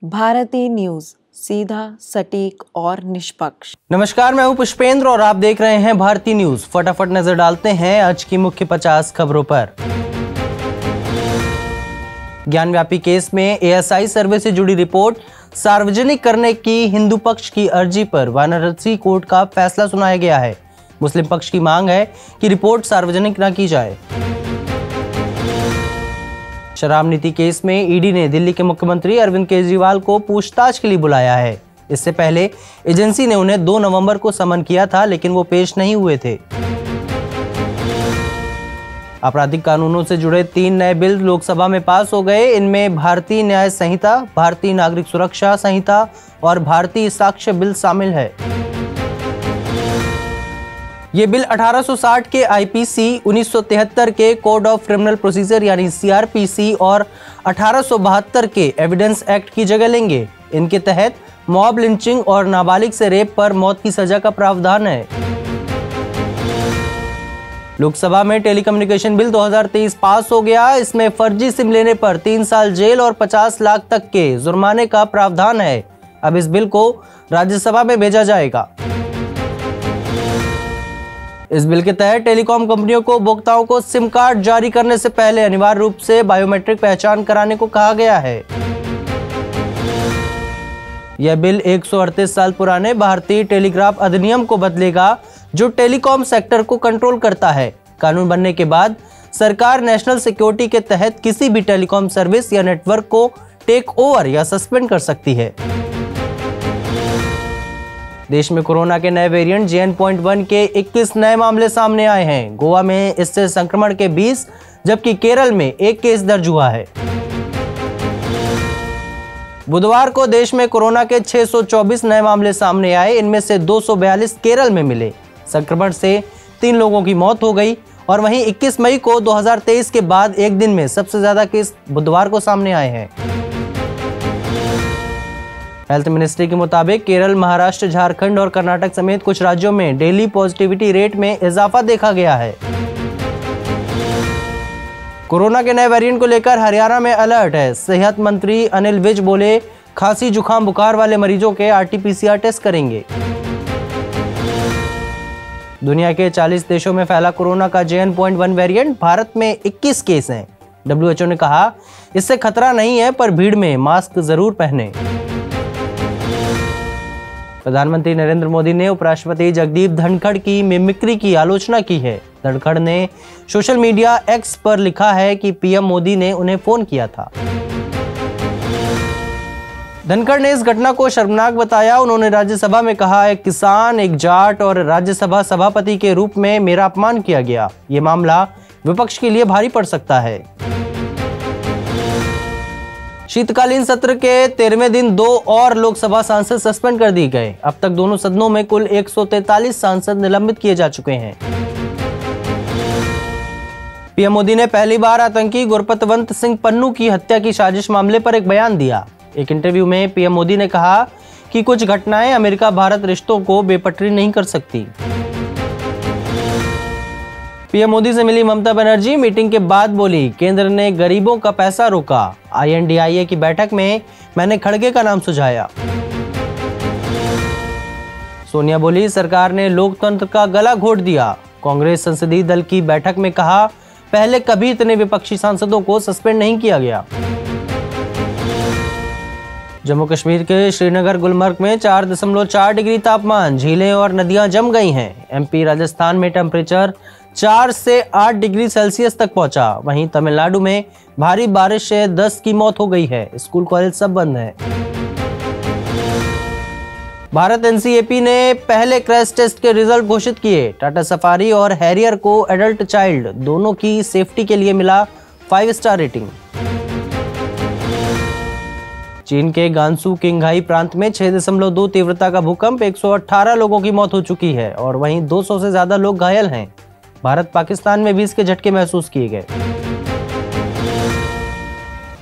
Bharti news, सीधा, सटीक और निष्पक्ष। नमस्कार, मैं हूं पुष्पेंद्र और आप देख रहे हैं भारती न्यूज। फटाफट नजर डालते हैं आज की मुख्य 50 खबरों पर। ज्ञानव्यापी केस में एएसआई सर्वे से जुड़ी रिपोर्ट सार्वजनिक करने की हिंदू पक्ष की अर्जी पर वाराणसी कोर्ट का फैसला सुनाया गया है। मुस्लिम पक्ष की मांग है कि रिपोर्ट सार्वजनिक न की जाए। शराब नीति केस में ईडी ने दिल्ली के मुख्यमंत्री अरविंद केजरीवाल को पूछताछ के लिए बुलाया है। इससे पहले एजेंसी ने उन्हें 2 नवंबर को समन किया था, लेकिन वो पेश नहीं हुए थे। आपराधिक कानूनों से जुड़े 3 नए बिल लोकसभा में पास हो गए। इनमें भारतीय न्याय संहिता, भारतीय नागरिक सुरक्षा संहिता और भारतीय साक्ष्य बिल शामिल है। ये बिल 1860 के आईपीसी, 1973 के कोड ऑफ क्रिमिनल प्रोसीजर यानी सीआरपीसी और 1872 के एविडेंस एक्ट की जगह लेंगे। इनके तहत मॉब लिंचिंग और नाबालिग से रेप पर मौत की सजा का प्रावधान है। लोकसभा में टेलीकम्युनिकेशन बिल 2023 पास हो गया। इसमें फर्जी सिम लेने पर 3 साल जेल और 50 लाख तक के जुर्माने का प्रावधान है। अब इस बिल को राज्यसभा में भेजा जाएगा। इस बिल के तहत टेलीकॉम कंपनियों को उपभोक्ताओं को सिम कार्ड जारी करने से पहले अनिवार्य रूप से बायोमेट्रिक पहचान कराने को कहा गया है। यह बिल 138 साल पुराने भारतीय टेलीग्राफ अधिनियम को बदलेगा, जो टेलीकॉम सेक्टर को कंट्रोल करता है। कानून बनने के बाद सरकार नेशनल सिक्योरिटी के तहत किसी भी टेलीकॉम सर्विस या नेटवर्क को टेक ओवर या सस्पेंड कर सकती है। देश में कोरोना के नए वेरिएंट JN.1 के 21 नए मामले सामने आए हैं। गोवा में इससे संक्रमण के 20, जबकि केरल में 1 केस दर्ज हुआ है। बुधवार को देश में कोरोना के 624 नए मामले सामने आए। इनमें से 242 केरल में मिले। संक्रमण से 3 लोगों की मौत हो गई और वहीं 21 मई को 2023 के बाद एक दिन में सबसे ज्यादा केस बुधवार को सामने आए हैं। हेल्थ मिनिस्ट्री के मुताबिक केरल, महाराष्ट्र, झारखंड और कर्नाटक समेत कुछ राज्यों में डेली पॉजिटिविटी रेट में इजाफा देखा गया है। कोरोना के नए वेरिएंट को लेकर हरियाणा में अलर्ट है। सेहत मंत्री अनिल विज बोले, खांसी, जुकाम, बुखार वाले मरीजों के RT-PCR टेस्ट करेंगे। दुनिया के 40 देशों में फैला कोरोना का JN.1 वेरिएंट। भारत में 21 केस हैं। WHO ने कहा, इससे खतरा नहीं है, पर भीड़ में मास्क जरूर पहने। प्रधानमंत्री नरेंद्र मोदी ने उपराष्ट्रपति जगदीप धनखड़ की मिमिक्री की आलोचना की है। धनखड़ ने सोशल मीडिया X पर लिखा है कि पीएम मोदी ने उन्हें फोन किया था। धनखड़ ने इस घटना को शर्मनाक बताया। उन्होंने राज्यसभा में कहा, एक किसान, एक जाट और राज्यसभा सभापति के रूप में मेरा अपमान किया गया। ये मामला विपक्ष के लिए भारी पड़ सकता है। शीतकालीन सत्र के 13वें दिन 2 और लोकसभा सांसद सस्पेंड कर दिए गए। अब तक दोनों सदनों में कुल 143 सांसद निलंबित किए जा चुके हैं। पीएम मोदी ने पहली बार आतंकी गुरपतवंत सिंह पन्नू की हत्या की साजिश मामले पर एक बयान दिया। एक इंटरव्यू में पीएम मोदी ने कहा कि कुछ घटनाएं अमेरिका भारत रिश्तों को बेपटरी नहीं कर सकती। पीएम मोदी से मिली ममता बनर्जी। मीटिंग के बाद बोली, केंद्र ने गरीबों का पैसा रोका। INDIA की बैठक में मैंने खड़गे का नाम सुझाया। सोनिया बोली, सरकार ने लोकतंत्र का गला घोट दिया। कांग्रेस संसदीय दल की बैठक में कहा, पहले कभी इतने विपक्षी सांसदों को सस्पेंड नहीं किया गया। जम्मू कश्मीर के श्रीनगर, गुलमर्ग में 4.4 डिग्री तापमान। झीलें और नदियां जम गई हैं। MP, राजस्थान में टेम्परेचर 4 से 8 डिग्री सेल्सियस तक पहुंचा। वहीं तमिलनाडु में भारी बारिश से 10 की मौत हो गई है। स्कूल, कॉलेज सब बंद हैं। भारत NCAP ने पहले क्रैश टेस्ट के रिजल्ट घोषित किए। टाटा सफारी और हैरियर को एडल्ट चाइल्ड दोनों की सेफ्टी के लिए मिला 5 स्टार रेटिंग। चीन के गांसू किंगहाई प्रांत में 6.2 तीव्रता का भूकंप, 118 लोगों की मौत हो चुकी है और वहीं 200 से ज्यादा लोग घायल हैं। भारत पाकिस्तान में भी इसके झटके महसूस किए गए।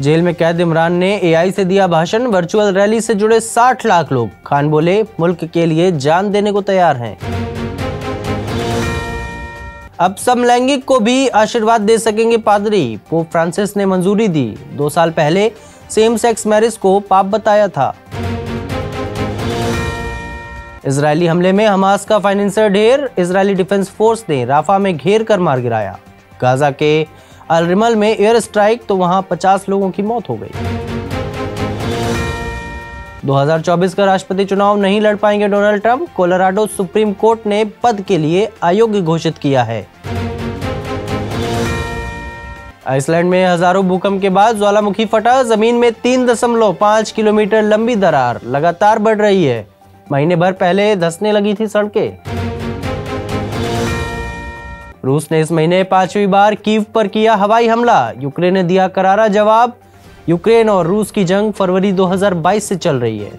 जेल में कैद इमरान ने AI से दिया भाषण। वर्चुअल रैली से जुड़े 60 लाख लोग। खान बोले, मुल्क के लिए जान देने को तैयार हैं। अब समलैंगिक को भी आशीर्वाद दे सकेंगे पादरी। पोप फ्रांसिस ने मंजूरी दी। 2 साल पहले सेम सेक्स मैरिज को पाप बताया था। इजरायली हमले में हमास का फाइनेंसर ढेर, इजरायली डिफेंस फोर्स ने राफा में घेर कर मार गिराया। गाजा के अल रिमल में एयर स्ट्राइक तो वहां 50 लोगों की मौत हो गई। 2024 का राष्ट्रपति चुनाव नहीं लड़ पाएंगे Donald Trump, Colorado supreme court ने पद के लिए अयोग्य घोषित किया है। आइसलैंड में हजारों भूकंप के बाद ज्वालामुखी फटा, जमीन में 3.5 किलोमीटर लंबी दरार लगातार बढ़ रही है। महीने भर पहले धंसने लगी थी सड़कें। रूस ने इस महीने 5वीं बार कीव पर किया हवाई हमला, यूक्रेन ने दिया करारा जवाब। यूक्रेन और रूस की जंग फरवरी 2022 से चल रही है।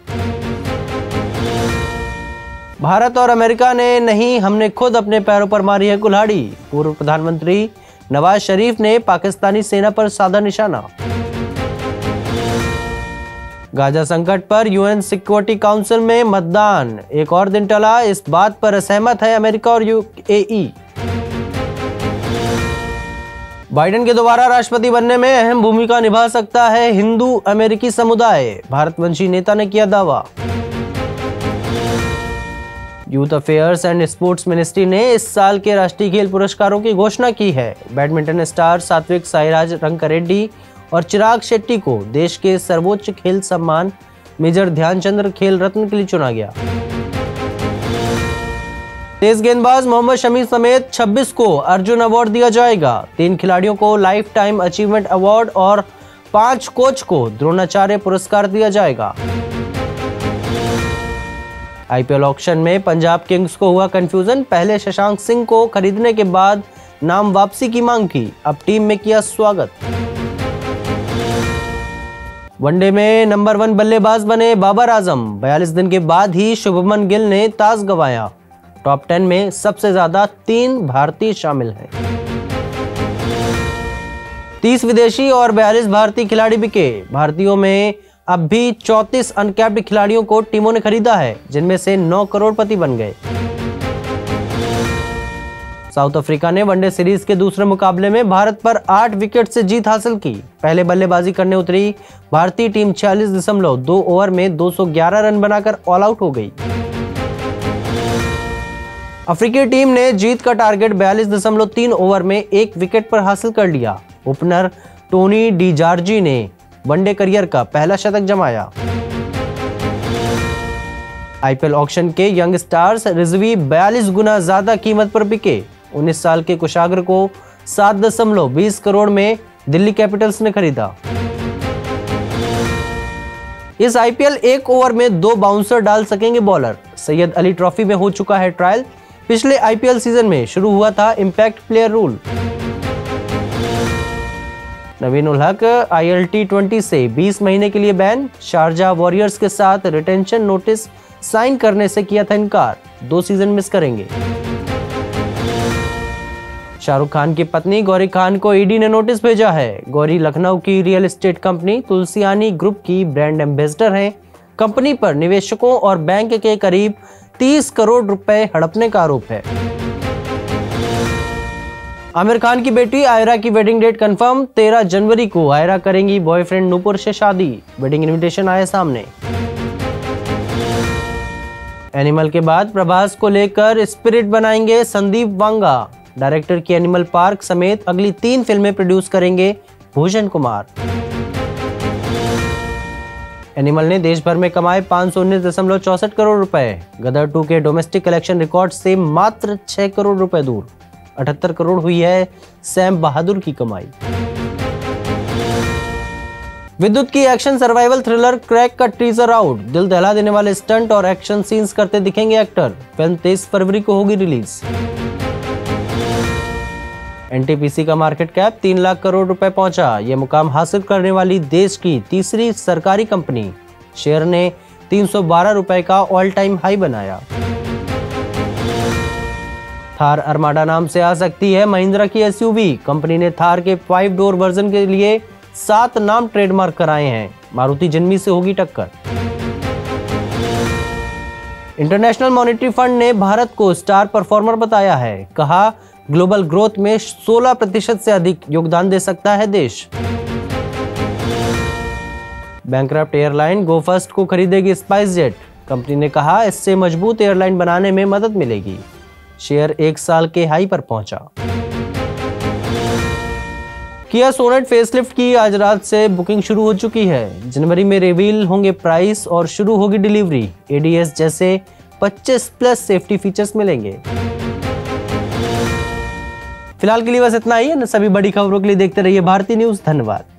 भारत और अमेरिका ने नहीं, हमने खुद अपने पैरों पर मारी है कुल्हाड़ी। पूर्व प्रधानमंत्री नवाज शरीफ ने पाकिस्तानी सेना पर साधा निशाना। गाजा संकट पर यूएन सिक्योरिटी काउंसिल में मतदान एक और दिन टला, इस बात पर असहमत है अमेरिका और यूएई। बाइडेन के दोबारा राष्ट्रपति बनने में अहम भूमिका निभा सकता है हिंदू अमेरिकी समुदाय, भारतवंशी नेता ने किया दावा। Youth affairs and sports ministry ने इस साल के राष्ट्रीय खेल पुरस्कारों की घोषणा की है। बैडमिंटन स्टार सात्विक साईराज रंकारेड्डी और चिराग शेट्टी को देश के सर्वोच्च खेल सम्मान मेजर ध्यानचंद खेल रत्न के लिए चुना गया। तेज गेंदबाज मोहम्मद शमी समेत 26 को अर्जुन अवार्ड दिया जाएगा। 3 खिलाड़ियों को लाइफ टाइम अचीवमेंट अवार्ड और 5 कोच को द्रोणाचार्य पुरस्कार दिया जाएगा। आईपीएल ऑक्शन में पंजाब किंग्स को हुआ कंफ्यूजन, पहले शशांक सिंह को खरीदने के बाद नाम वापसी की मांग की, अब टीम में किया स्वागत। वनडे में नंबर 1 बल्लेबाज बने बाबर आजम, 42 दिन के बाद ही शुभमन गिल ने ताज गंवाया। टॉप 10 में सबसे ज्यादा 3 भारतीय शामिल हैं। 30 विदेशी और 42 भारतीय खिलाड़ी बिके। भारतीयों में अब भी 34 अनकैप्ड खिलाड़ियों को टीमों ने खरीदा है, जिनमें से 9 करोड़पति बन गए। साउथ अफ्रीका ने वनडे सीरीज के दूसरे मुकाबले में भारत पर 8 विकेट से जीत हासिल की। पहले बल्लेबाजी करने उतरी भारतीय टीम 46.2 ओवर में 211 रन बनाकर ऑल आउट हो गई। अफ्रीकी टीम ने जीत का टारगेट 42.3 ओवर में 1 विकेट पर हासिल कर लिया। ओपनर टोनी डी जॉर्जी ने वनडे करियर का पहला शतक जमाया। आईपीएल ऑक्शन के यंग स्टार्स रिजवी 42 गुना ज्यादा कीमत पर बिके। 19 साल के कुशाग्र को 7.20 करोड़ में दिल्ली कैपिटल्स ने खरीदा। इस आईपीएल 1 ओवर में 2 बाउंसर डाल सकेंगे बॉलर। सैयद अली ट्रॉफी में हो चुका है ट्रायल। पिछले आईपीएल सीजन में शुरू हुआ था इंपैक्ट प्लेयर रूल। नवीन उल हक ILT20 से 20 महीने के लिए बैन। शारजाह वॉरियर्स के साथ रिटेंशन नोटिस साइन करने से किया था इनकार, 2 सीजन मिस करेंगे। शाहरुख खान की पत्नी गौरी खान को ईडी ने नोटिस भेजा है। गौरी लखनऊ की real estate company Tulsiani group की ब्रांड एम्बेसडर हैं। कंपनी पर निवेशकों और बैंक के करीब 30 करोड़ रुपए हड़पने का आरोप है। आमिर खान की बेटी आयरा की वेडिंग डेट कंफर्म, 13 जनवरी को आयरा करेंगी बॉयफ्रेंड नूपुर से शादी। वेडिंग इनविटेशन आया सामने। एनिमल के बाद प्रभास को लेकर स्पिरिट बनाएंगे संदीप वांगा। डायरेक्टर की एनिमल पार्क समेत अगली 3 फिल्में प्रोड्यूस करेंगे भूषण कुमार। एनिमल ने देश भर में कमाए 519.64 करोड़ रुपए। गदर 2 के डोमेस्टिक कलेक्शन रिकॉर्ड से मात्र 6 करोड़ रुपए दूर। 78 करोड़ हुई है सैम बहादुर की कमाई। विद्युत की एक्शन सर्वाइवल थ्रिलर क्रैक का टीजर आउट। दिल दहला देने वाले स्टंट और एक्शन सीन्स करते दिखेंगे एक्टर। फिल्म 23 फरवरी को होगी रिलीज। एनटीपीसी का मार्केट कैप 3 लाख करोड़ रुपए पहुंचा। यह मुकाम हासिल करने वाली देश की तीसरी सरकारी कंपनी। शेयर ने 312 रुपए का ऑल टाइम हाई बनाया। थार अरमाडा नाम से आ सकती है महिंद्रा की एसयूवी। कंपनी ने थार के 5 डोर वर्जन के लिए 7 नाम ट्रेडमार्क कराए हैं। मारुति जिन्नी से होगी टक्कर। इंटरनेशनल मॉनेटरी फंड ने भारत को स्टार परफॉर्मर बताया है। कहा ग्लोबल ग्रोथ में 16% से अधिक योगदान दे सकता है देश। बैंकक्रप्ट एयरलाइन गो फर्स्ट को खरीदेगी स्पाइस जेट। कंपनी ने कहा इससे मजबूत एयरलाइन बनाने में मदद मिलेगी। शेयर 1 साल के हाई पर पहुंचा। किया सोनेट फेसलिफ्ट की आज रात से बुकिंग शुरू हो चुकी है। जनवरी में रिवील होंगे प्राइस और शुरू होगी डिलीवरी। एडीएस जैसे 25+ सेफ्टी फीचर्स मिलेंगे। फिलहाल के लिए बस इतना ही है। सभी बड़ी खबरों के लिए देखते रहिए भारती न्यूज़। धन्यवाद।